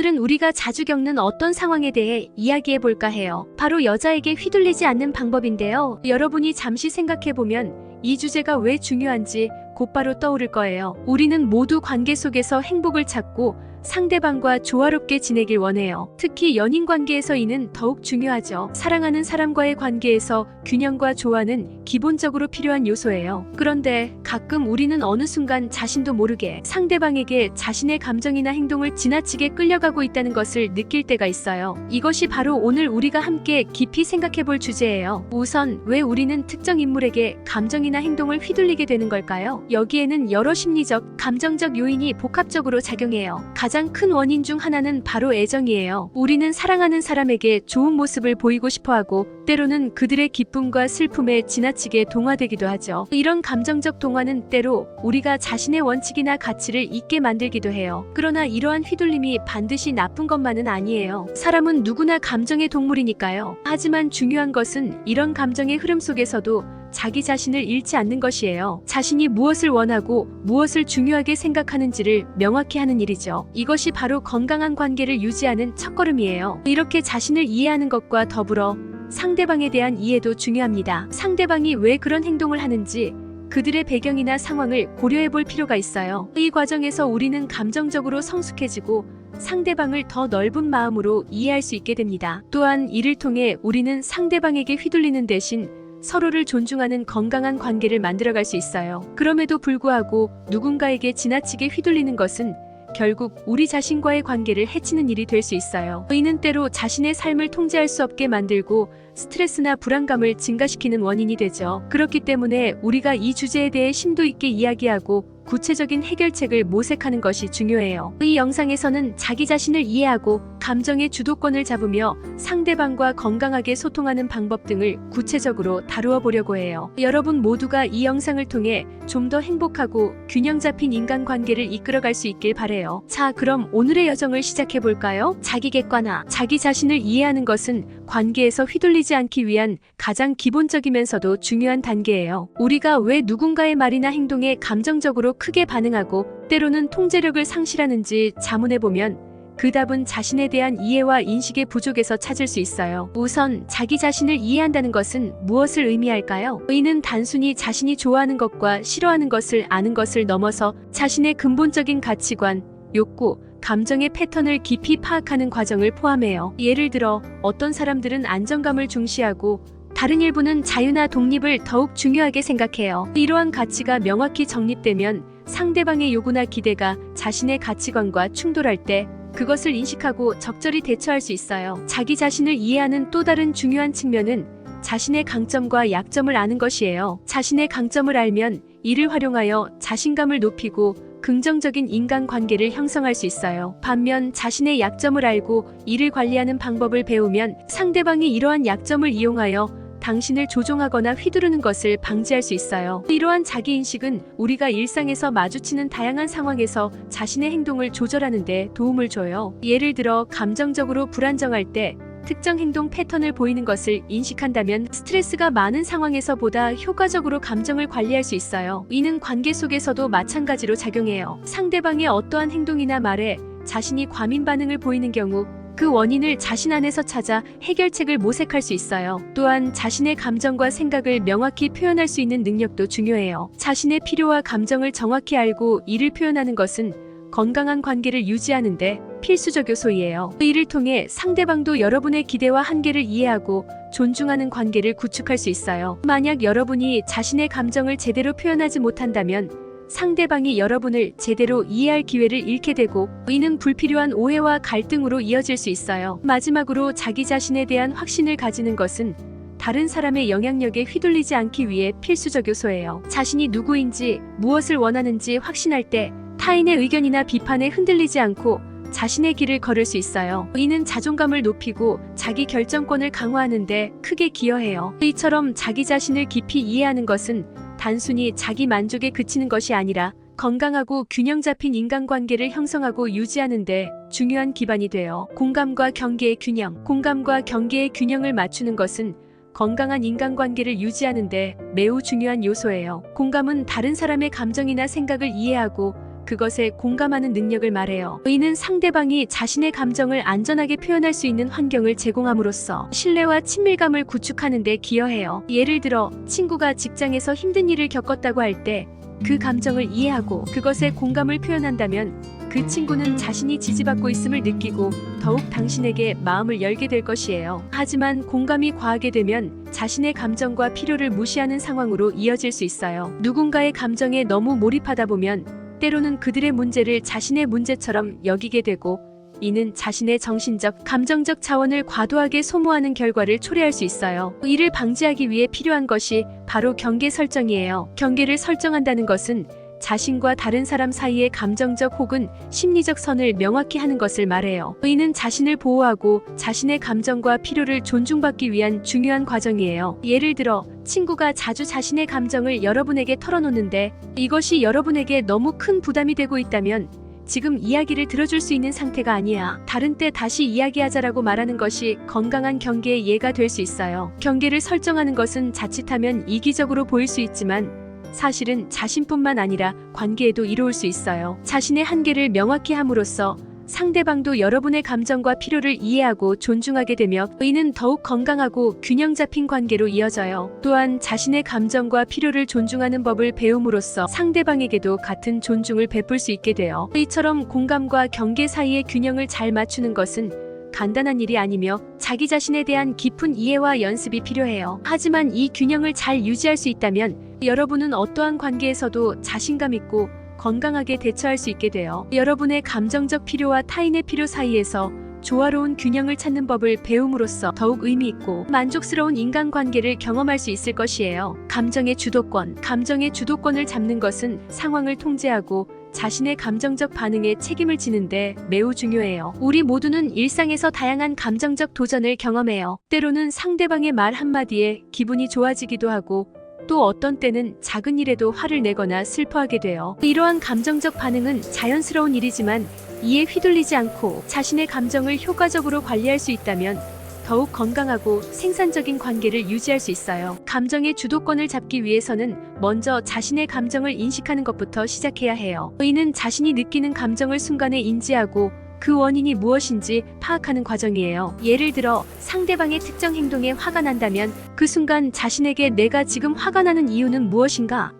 오늘은 우리가 자주 겪는 어떤 상황에 대해 이야기해 볼까 해요. 바로 여자에게 휘둘리지 않는 방법인데요. 여러분이 잠시 생각해 보면 이 주제가 왜 중요한지 곧바로 떠오를 거예요. 우리는 모두 관계 속에서 행복을 찾고 상대방과 조화롭게 지내길 원해요. 특히 연인 관계에서 이는 더욱 중요하죠. 사랑하는 사람과의 관계에서 균형과 조화는 기본적으로 필요한 요소예요. 그런데 가끔 우리는 어느 순간 자신도 모르게 상대방에게 자신의 감정이나 행동을 지나치게 끌려가고 있다는 것을 느낄 때가 있어요. 이것이 바로 오늘 우리가 함께 깊이 생각해 볼 주제예요. 우선 왜 우리는 특정 인물에게 감정이나 행동을 휘둘리게 되는 걸까요? 여기에는 여러 심리적, 감정적 요인이 복합적으로 작용해요. 가장 큰 원인 중 하나는 바로 애정이에요. 우리는 사랑하는 사람에게 좋은 모습을 보이고 싶어하고 때로는 그들의 기쁨과 슬픔에 지나치게 동화되기도 하죠. 이런 감정적 동화는 때로 우리가 자신의 원칙이나 가치를 잊게 만들기도 해요. 그러나 이러한 휘둘림이 반드시 나쁜 것만은 아니에요. 사람은 누구나 감정의 동물이니까요. 하지만 중요한 것은 이런 감정의 흐름 속에서도 자기 자신을 잃지 않는 것이에요. 자신이 무엇을 원하고 무엇을 중요하게 생각하는지를 명확히 하는 일이죠. 이것이 바로 건강한 관계를 유지하는 첫걸음이에요. 이렇게 자신을 이해하는 것과 더불어 상대방에 대한 이해도 중요합니다. 상대방이 왜 그런 행동을 하는지 그들의 배경이나 상황을 고려해 볼 필요가 있어요. 이 과정에서 우리는 감정적으로 성숙해지고 상대방을 더 넓은 마음으로 이해할 수 있게 됩니다. 또한 이를 통해 우리는 상대방에게 휘둘리는 대신 서로를 존중하는 건강한 관계를 만들어갈 수 있어요. 그럼에도 불구하고 누군가에게 지나치게 휘둘리는 것은 결국 우리 자신과의 관계를 해치는 일이 될 수 있어요. 이는 때로 자신의 삶을 통제할 수 없게 만들고 스트레스나 불안감을 증가시키는 원인이 되죠. 그렇기 때문에 우리가 이 주제에 대해 심도 있게 이야기하고 구체적인 해결책을 모색하는 것이 중요해요. 이 영상에서는 자기 자신을 이해하고 감정의 주도권을 잡으며 상대방과 건강하게 소통하는 방법 등을 구체적으로 다루어 보려고 해요. 여러분 모두가 이 영상을 통해 좀 더 행복하고 균형 잡힌 인간관계를 이끌어갈 수 있길 바래요. 자, 그럼 오늘의 여정을 시작해 볼까요? 자기 객관화. 자기 자신을 이해하는 것은 관계에서 휘둘리지 않기 위한 가장 기본적이면서도 중요한 단계예요. 우리가 왜 누군가의 말이나 행동에 감정적으로 크게 반응하고 때로는 통제력을 상실하는지 자문해보면 그 답은 자신에 대한 이해와 인식의 부족에서 찾을 수 있어요. 우선 자기 자신을 이해한다는 것은 무엇을 의미할까요? 이는 단순히 자신이 좋아하는 것과 싫어하는 것을 아는 것을 넘어서 자신의 근본적인 가치관, 욕구, 감정의 패턴을 깊이 파악하는 과정을 포함해요. 예를 들어 어떤 사람들은 안정감을 중시하고 다른 일부는 자유나 독립을 더욱 중요하게 생각해요. 이러한 가치가 명확히 정립되면 상대방의 요구나 기대가 자신의 가치관과 충돌할 때 그것을 인식하고 적절히 대처할 수 있어요. 자기 자신을 이해하는 또 다른 중요한 측면은 자신의 강점과 약점을 아는 것이에요. 자신의 강점을 알면 이를 활용하여 자신감을 높이고 긍정적인 인간관계를 형성할 수 있어요. 반면 자신의 약점을 알고 이를 관리하는 방법을 배우면 상대방이 이러한 약점을 이용하여 당신을 조종하거나 휘두르는 것을 방지할 수 있어요. 이러한 자기인식은 우리가 일상에서 마주치는 다양한 상황에서 자신의 행동을 조절하는 데 도움을 줘요. 예를 들어 감정적으로 불안정할 때 특정 행동 패턴을 보이는 것을 인식한다면 스트레스가 많은 상황에서보다 효과적으로 감정을 관리할 수 있어요. 이는 관계 속에서도 마찬가지로 작용해요. 상대방의 어떠한 행동이나 말에 자신이 과민 반응을 보이는 경우 그 원인을 자신 안에서 찾아 해결책을 모색할 수 있어요. 또한 자신의 감정과 생각을 명확히 표현할 수 있는 능력도 중요해요. 자신의 필요와 감정을 정확히 알고 이를 표현하는 것은 건강한 관계를 유지하는 데 필수적 요소이에요. 이를 통해 상대방도 여러분의 기대와 한계를 이해하고 존중하는 관계를 구축할 수 있어요. 만약 여러분이 자신의 감정을 제대로 표현하지 못한다면 상대방이 여러분을 제대로 이해할 기회를 잃게 되고 이는 불필요한 오해와 갈등으로 이어질 수 있어요. 마지막으로 자기 자신에 대한 확신을 가지는 것은 다른 사람의 영향력에 휘둘리지 않기 위해 필수적 요소예요. 자신이 누구인지 무엇을 원하는지 확신할 때 타인의 의견이나 비판에 흔들리지 않고 자신의 길을 걸을 수 있어요. 이는 자존감을 높이고 자기 결정권을 강화하는 데 크게 기여해요. 이처럼 자기 자신을 깊이 이해하는 것은 단순히 자기 만족에 그치는 것이 아니라 건강하고 균형 잡힌 인간관계를 형성하고 유지하는 데 중요한 기반이 돼요. 공감과 경계의 균형. 공감과 경계의 균형을 맞추는 것은 건강한 인간관계를 유지하는 데 매우 중요한 요소예요. 공감은 다른 사람의 감정이나 생각을 이해하고 그것에 공감하는 능력을 말해요. 이는 상대방이 자신의 감정을 안전하게 표현할 수 있는 환경을 제공함으로써 신뢰와 친밀감을 구축하는 데 기여해요. 예를 들어 친구가 직장에서 힘든 일을 겪었다고 할 때 그 감정을 이해하고 그것에 공감을 표현한다면 그 친구는 자신이 지지받고 있음을 느끼고 더욱 당신에게 마음을 열게 될 것이에요. 하지만 공감이 과하게 되면 자신의 감정과 필요를 무시하는 상황으로 이어질 수 있어요. 누군가의 감정에 너무 몰입하다 보면 때로는 그들의 문제를 자신의 문제처럼 여기게 되고 이는 자신의 정신적, 감정적 자원을 과도하게 소모하는 결과를 초래할 수 있어요. 이를 방지하기 위해 필요한 것이 바로 경계 설정이에요. 경계를 설정한다는 것은 자신과 다른 사람 사이의 감정적 혹은 심리적 선을 명확히 하는 것을 말해요. 이는 자신을 보호하고 자신의 감정과 필요를 존중받기 위한 중요한 과정이에요. 예를 들어 친구가 자주 자신의 감정을 여러분에게 털어놓는데 이것이 여러분에게 너무 큰 부담이 되고 있다면 지금 이야기를 들어줄 수 있는 상태가 아니야. 다른 때 다시 이야기하자라고 말하는 것이 건강한 경계의 예가 될 수 있어요. 경계를 설정하는 것은 자칫하면 이기적으로 보일 수 있지만 사실은 자신뿐만 아니라 관계에도 이로울 수 있어요. 자신의 한계를 명확히 함으로써 상대방도 여러분의 감정과 필요를 이해하고 존중하게 되며 이는 더욱 건강하고 균형 잡힌 관계로 이어져요. 또한 자신의 감정과 필요를 존중하는 법을 배움으로써 상대방에게도 같은 존중을 베풀 수 있게 돼요. 이처럼 공감과 경계 사이의 균형을 잘 맞추는 것은 간단한 일이 아니며 자기 자신에 대한 깊은 이해와 연습이 필요해요. 하지만 이 균형을 잘 유지할 수 있다면 여러분은 어떠한 관계에서도 자신감 있고 건강하게 대처할 수 있게 돼요. 여러분의 감정적 필요와 타인의 필요 사이에서 조화로운 균형을 찾는 법을 배움으로써 더욱 의미 있고 만족스러운 인간관계를 경험할 수 있을 것이에요. 감정의 주도권을 잡는 것은 상황을 통제하고 자신의 감정적 반응에 책임을 지는데 매우 중요해요. 우리 모두는 일상에서 다양한 감정적 도전을 경험해요. 때로는 상대방의 말 한마디에 기분이 좋아지기도 하고 또 어떤 때는 작은 일에도 화를 내거나 슬퍼하게 돼요. 이러한 감정적 반응은 자연스러운 일이지만 이에 휘둘리지 않고 자신의 감정을 효과적으로 관리할 수 있다면 더욱 건강하고 생산적인 관계를 유지할 수 있어요. 감정의 주도권을 잡기 위해서는 먼저 자신의 감정을 인식하는 것부터 시작해야 해요. 이는 자신이 느끼는 감정을 순간에 인지하고 그 원인이 무엇인지 파악하는 과정이에요. 예를 들어 상대방의 특정 행동에 화가 난다면 그 순간 자신에게 내가 지금 화가 나는 이유는 무엇인가?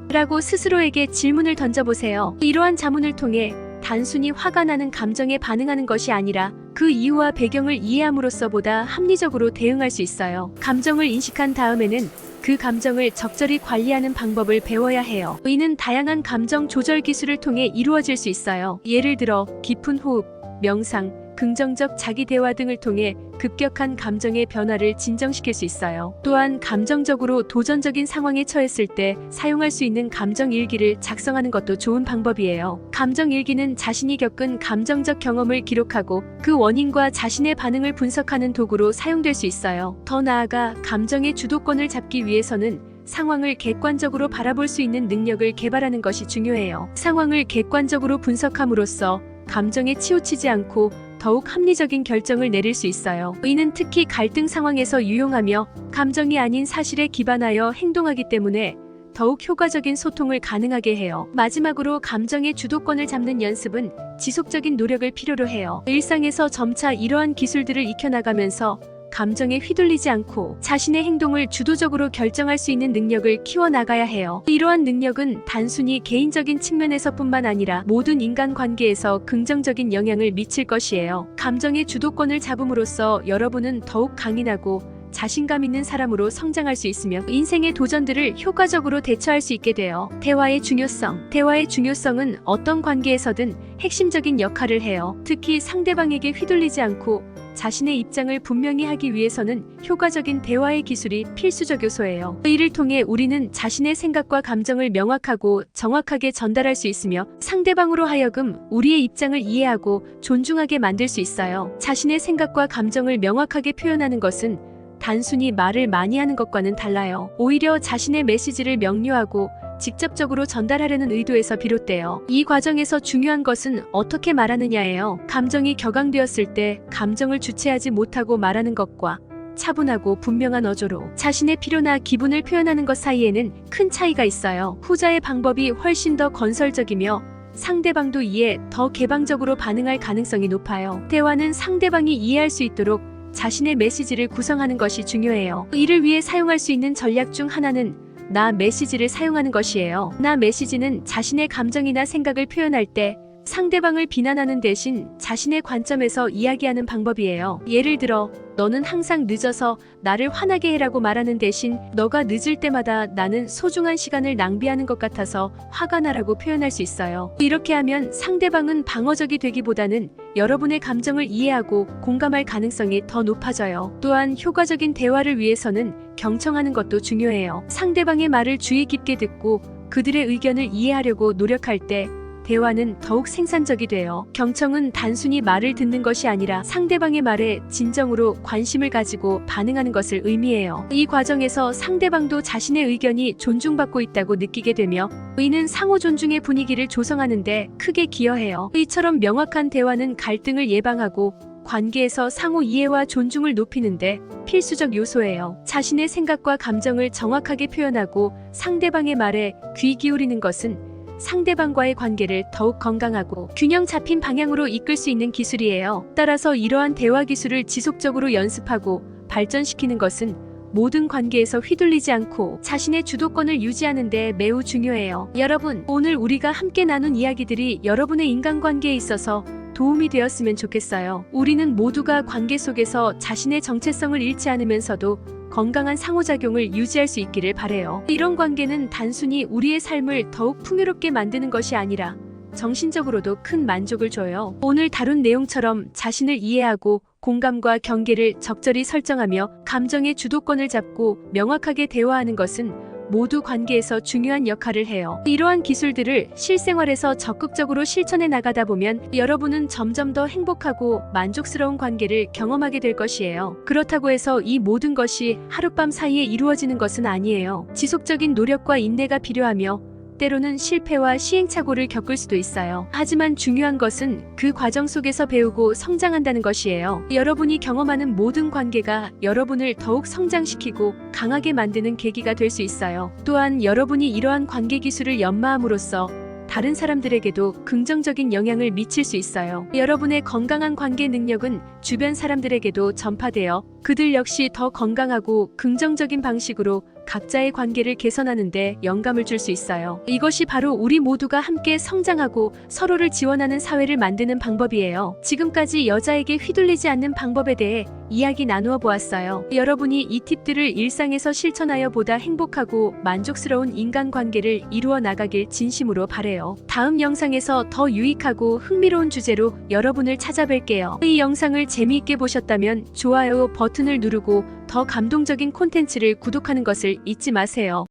라고 스스로에게 질문을 던져보세요. 이러한 자문을 통해 단순히 화가 나는 감정에 반응하는 것이 아니라 그 이유와 배경을 이해함으로써 보다 합리적으로 대응할 수 있어요. 감정을 인식한 다음에는 그 감정을 적절히 관리하는 방법을 배워야 해요. 이는 다양한 감정 조절 기술을 통해 이루어질 수 있어요. 예를 들어 깊은 호흡, 명상, 긍정적 자기 대화 등을 통해 급격한 감정의 변화를 진정시킬 수 있어요. 또한 감정적으로 도전적인 상황에 처했을 때 사용할 수 있는 감정 일기를 작성하는 것도 좋은 방법이에요. 감정 일기는 자신이 겪은 감정적 경험을 기록하고 그 원인과 자신의 반응을 분석하는 도구로 사용될 수 있어요. 더 나아가 감정의 주도권을 잡기 위해서는 상황을 객관적으로 바라볼 수 있는 능력을 개발하는 것이 중요해요. 상황을 객관적으로 분석함으로써 감정에 치우치지 않고 더욱 합리적인 결정을 내릴 수 있어요. 이는 특히 갈등 상황에서 유용하며 감정이 아닌 사실에 기반하여 행동하기 때문에 더욱 효과적인 소통을 가능하게 해요. 마지막으로 감정의 주도권을 잡는 연습은 지속적인 노력을 필요로 해요. 일상에서 점차 이러한 기술들을 익혀나가면서 감정에 휘둘리지 않고 자신의 행동을 주도적으로 결정할 수 있는 능력을 키워나가야 해요. 이러한 능력은 단순히 개인적인 측면에서뿐만 아니라 모든 인간관계에서 긍정적인 영향을 미칠 것이에요. 감정의 주도권을 잡음으로써 여러분은 더욱 강인하고 자신감 있는 사람으로 성장할 수 있으며 인생의 도전들을 효과적으로 대처할 수 있게 돼요. 대화의 중요성은 어떤 관계에서든 핵심적인 역할을 해요. 특히 상대방에게 휘둘리지 않고 자신의 입장을 분명히 하기 위해서는 효과적인 대화의 기술이 필수적 요소예요. 이를 통해 우리는 자신의 생각과 감정을 명확하고 정확하게 전달할 수 있으며 상대방으로 하여금 우리의 입장을 이해하고 존중하게 만들 수 있어요. 자신의 생각과 감정을 명확하게 표현하는 것은 단순히 말을 많이 하는 것과는 달라요. 오히려 자신의 메시지를 명료하고 직접적으로 전달하려는 의도에서 비롯돼요. 이 과정에서 중요한 것은 어떻게 말하느냐예요. 감정이 격앙되었을 때 감정을 주체하지 못하고 말하는 것과 차분하고 분명한 어조로 자신의 필요나 기분을 표현하는 것 사이에는 큰 차이가 있어요. 후자의 방법이 훨씬 더 건설적이며 상대방도 이에 더 개방적으로 반응할 가능성이 높아요. 대화는 상대방이 이해할 수 있도록 자신의 메시지를 구성하는 것이 중요해요. 이를 위해 사용할 수 있는 전략 중 하나는 나 메시지를 사용하는 것이에요. 나 메시지는 자신의 감정이나 생각을 표현할 때 상대방을 비난하는 대신 자신의 관점에서 이야기하는 방법이에요. 예를 들어, 너는 항상 늦어서 나를 화나게 해라고 말하는 대신 너가 늦을 때마다 나는 소중한 시간을 낭비하는 것 같아서 화가 나라고 표현할 수 있어요. 이렇게 하면 상대방은 방어적이 되기보다는 여러분의 감정을 이해하고 공감할 가능성이 더 높아져요. 또한 효과적인 대화를 위해서는 경청하는 것도 중요해요. 상대방의 말을 주의 깊게 듣고 그들의 의견을 이해하려고 노력할 때 대화는 더욱 생산적이 돼요. 경청은 단순히 말을 듣는 것이 아니라 상대방의 말에 진정으로 관심을 가지고 반응하는 것을 의미해요. 이 과정에서 상대방도 자신의 의견이 존중받고 있다고 느끼게 되며 이는 상호 존중의 분위기를 조성하는 데 크게 기여해요. 이처럼 명확한 대화는 갈등을 예방하고 관계에서 상호 이해와 존중을 높이는데 필수적 요소예요. 자신의 생각과 감정을 정확하게 표현하고 상대방의 말에 귀 기울이는 것은 상대방과의 관계를 더욱 건강하고 균형 잡힌 방향으로 이끌 수 있는 기술이에요. 따라서 이러한 대화 기술을 지속적으로 연습하고 발전시키는 것은 모든 관계에서 휘둘리지 않고 자신의 주도권을 유지하는 데 매우 중요해요. 여러분, 오늘 우리가 함께 나눈 이야기들이 여러분의 인간관계에 있어서 도움이 되었으면 좋겠어요. 우리는 모두가 관계 속에서 자신의 정체성을 잃지 않으면서도 건강한 상호작용을 유지할 수 있기를 바라요. 이런 관계는 단순히 우리의 삶을 더욱 풍요롭게 만드는 것이 아니라 정신적으로도 큰 만족을 줘요. 오늘 다룬 내용처럼 자신을 이해하고 공감과 경계를 적절히 설정하며 감정의 주도권을 잡고 명확하게 대화하는 것은 모두 관계에서 중요한 역할을 해요. 이러한 기술들을 실생활에서 적극적으로 실천해 나가다 보면 여러분은 점점 더 행복하고 만족스러운 관계를 경험하게 될 것이에요. 그렇다고 해서 이 모든 것이 하룻밤 사이에 이루어지는 것은 아니에요. 지속적인 노력과 인내가 필요하며 때로는 실패와 시행착오를 겪을 수도 있어요. 하지만 중요한 것은 그 과정 속에서 배우고 성장한다는 것이에요. 여러분이 경험하는 모든 관계가 여러분을 더욱 성장시키고 강하게 만드는 계기가 될 수 있어요. 또한 여러분이 이러한 관계 기술을 연마함으로써 다른 사람들에게도 긍정적인 영향을 미칠 수 있어요. 여러분의 건강한 관계 능력은 주변 사람들에게도 전파되어 그들 역시 더 건강하고 긍정적인 방식으로 각자의 관계를 개선하는 데 영감을 줄 수 있어요. 이것이 바로 우리 모두가 함께 성장하고 서로를 지원하는 사회를 만드는 방법이에요. 지금까지 여자에게 휘둘리지 않는 방법에 대해 이야기 나누어 보았어요. 여러분이 이 팁들을 일상에서 실천하여 보다 행복하고 만족스러운 인간관계를 이루어 나가길 진심으로 바라요. 다음 영상에서 더 유익하고 흥미로운 주제로 여러분을 찾아뵐게요. 이 영상을 재미있게 보셨다면 좋아요 버튼을 누르고 더 감동적인 콘텐츠를 구독하는 것을 잊지 마세요.